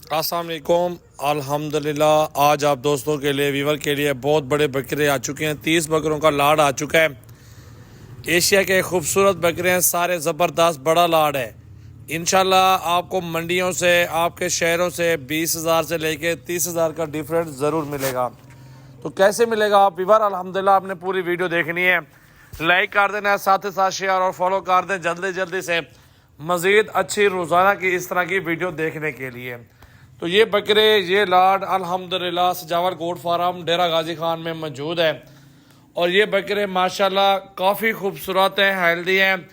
अस्सलाम वालेकुम। अल्हम्दुलिल्लाह आज आप दोस्तों के लिए वीवर के लिए बहुत बड़े बकरे आ चुके हैं। 30 बकरों का लाड़ आ चुका है। एशिया के खूबसूरत बकरे हैं, सारे ज़बरदस्त बड़ा लाड़ है। इंशाल्लाह आपको मंडियों से, आपके शहरों से 20,000 से लेके 30,000 का डिफरेंस ज़रूर मिलेगा। तो कैसे मिलेगा आप वीवर? अल्हम्दुलिल्लाह आपने पूरी वीडियो देखनी है, लाइक कर देना है, साथ ही साथ शेयर और फॉलो कर दें जल्दी जल्दी से मज़ीद अच्छी रोज़ाना की इस तरह की वीडियो देखने के लिए। तो ये बकरे, ये लाड अल्हम्दुलिल्लाह सजावल गोट फार्म डेरा गाजी खान में मौजूद है। और ये बकरे माशाल्लाह काफ़ी खूबसूरत हैं, हेल्दी हैं।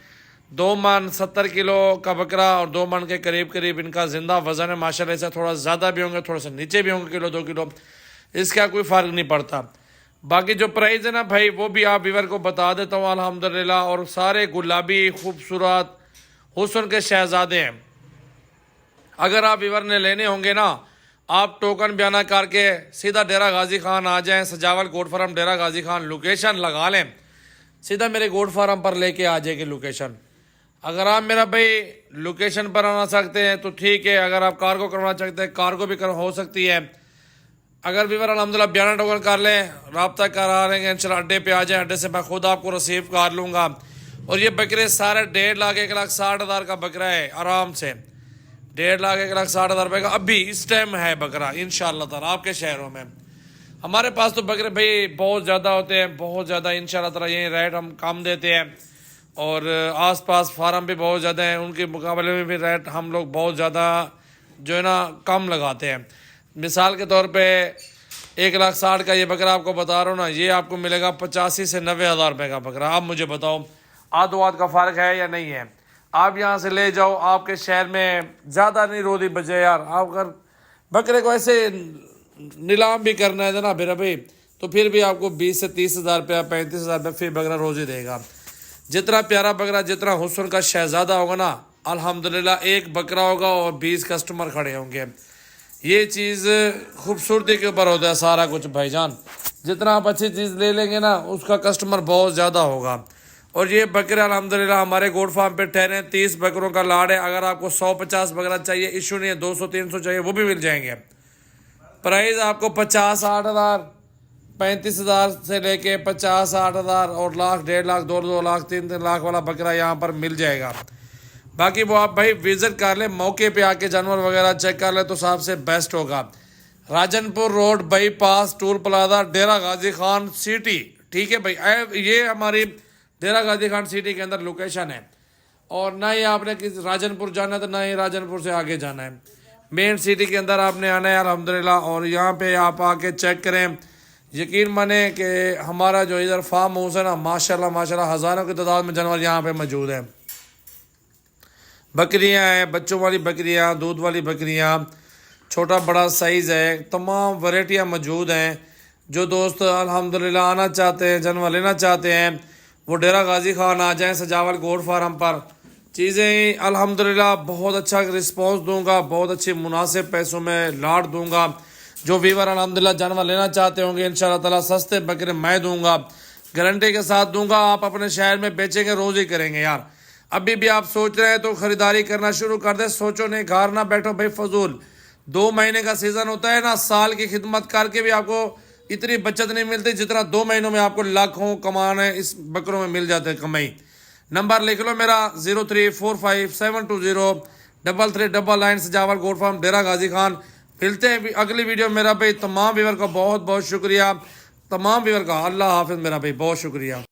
2 मन 70 किलो का बकरा और 2 मन के करीब करीब इनका जिंदा वजन है। माशाल्लाह से थोड़ा ज़्यादा भी होंगे, थोड़ा सा नीचे भी होंगे, किलो 2 किलो, इसका कोई फ़र्क नहीं पड़ता। बाकी जो प्राइस है ना भाई, वो भी आप व्यूअर को बता देता हूँ अल्हम्दुलिल्लाह। और सारे गुलाबी खूबसूरत हुस्न के शहजादे हैं। अगर आप व्यूअर ने लेने होंगे ना, आप टोकन बयाना करके सीधा डेरा गाजी खान आ जाएं, सजावल गोट फार्म डेरा गाजी खान लोकेशन लगा लें, सीधा मेरे गोट फार्म पर लेके आ जाएगी लोकेशन। अगर आप मेरा भाई लोकेशन पर आना सकते हैं तो ठीक है, अगर आप कार्गो करवाना चाहते हैं कार्गो भी हो सकती है। अगर व्यूअर अल्हम्दुलिल्लाह बयाना टोकन कर लें, रब्ता करा लेंगे, इंशाल्लाह अड्डे पे आ जाएं, अड्डे से मैं खुद आपको रिसीव कर लूँगा। और ये बकरे सारे 1.5 लाख 1,60,000 का बकरा है, आराम से 1.5 लाख 1,60,000 रुपये का अभी इस टाइम है बकरा इंशाल्लाह ताला आपके शहरों में। हमारे पास तो बकरे भाई बहुत ज़्यादा होते हैं, बहुत ज़्यादा इंशाल्लाह ताला। यही रेट हम कम देते हैं और आसपास फार्म भी बहुत ज़्यादा हैं, उनके मुकाबले में भी रेट हम लोग बहुत ज़्यादा जो है ना कम लगाते हैं। मिसाल के तौर पे 1,60,000 का ये बकरा आपको बता रहा हूँ ना, ये आपको मिलेगा 85 से 90,000 रुपये का बकरा। आप मुझे बताओ आधो आध का फ़र्क है या नहीं है? आप यहाँ से ले जाओ, आपके शहर में ज़्यादा नहीं रोदी बजे यार। आप अगर बकरे को ऐसे नीलाम भी करना है ना फिर भाई, तो फिर भी आपको 20 से 30,000 रुपया 35,000 रुपये फिर बकरा रोज़ी देगा। जितना प्यारा बकरा, जितना हुस्न का शहजादा होगा ना, अल्हम्दुलिल्लाह एक बकरा होगा और 20 कस्टमर खड़े होंगे। ये चीज़ खूबसूरती के ऊपर होता है सारा कुछ भाईजान। जितना आप अच्छी चीज़ ले लेंगे ना, उसका कस्टमर बहुत ज़्यादा होगा। और ये बकरे अल्हम्दुलिल्लाह हमारे गोट फार्म पे ठहरे। 30 बकरों का लाड़ है। अगर आपको 150 बकरा चाहिए, इशू नहीं है, 200-300 चाहिए, वो भी मिल जाएंगे। प्राइस आपको 50-60,000, 35,000 से लेके 50-60,000 और लाख 1.5 लाख 2 लाख 3 लाख वाला बकरा यहाँ पर मिल जाएगा। बाकी वो आप भाई विजिट कर ले, मौके पे आके जानवर वगैरह चेक कर ले तो सबसे बेस्ट होगा। Rajanpur road bypass toll plaza Dera Ghazi Khan city, ठीक है भाई। ये हमारी डेरा गाजी खान सिटी के अंदर लोकेशन है। और ना ही आपने किस राजनपुर जाना है तो ना ही राजनपुर से आगे जाना है, मेन सिटी के अंदर आपने आना है अल्हम्दुलिल्लाह। और यहाँ पे आप आके चेक करें, यकीन माने कि हमारा जो इधर फार्म हाउस है ना, माशाल्लाह माशाल्लाह हज़ारों की तादाद में जानवर यहाँ पे मौजूद है। बकरियाँ हैं, बच्चों वाली बकरियाँ, दूध वाली बकरियाँ, छोटा बड़ा साइज़ है, तमाम वैरायटियाँ मौजूद हैं। जो दोस्त अल्हम्दुलिल्लाह आना चाहते हैं, जानवर लेना चाहते हैं, वो डेरा गाजी खान आ जाएं सजावल गोट फार्म पर। चीज़ें अल्हम्दुलिल्लाह बहुत अच्छा रिस्पांस दूंगा, बहुत अच्छे मुनासिब पैसों में लाट दूंगा। जो व्यूअर अल्हम्दुलिल्लाह जानवर लेना चाहते होंगे, इंशाल्लाह ताला सस्ते बकरे मैं दूंगा, गारंटी के साथ दूंगा। आप अपने शहर में बेचेंगे, रोज़ ही करेंगे यार। अभी भी आप सोच रहे हैं तो ख़रीदारी करना शुरू कर दे। सोचो नहीं, घर ना बैठो भाई फजूल। 2 महीने का सीज़न होता है ना, साल की खिदमत करके भी आपको इतनी बचत नहीं मिलती जितना 2 महीनों में आपको लाखों कमाने इस बकरों में मिल जाते हैं कमाई। नंबर लिख लो मेरा 0345720339 सजावल गोट फार्म डेरा गाजी खान। मिलते हैं अगली वीडियो। मेरा भाई तमाम व्यूअर का बहुत बहुत शुक्रिया, तमाम व्यूअर का अल्लाह हाफिज़। मेरा भाई बहुत शुक्रिया।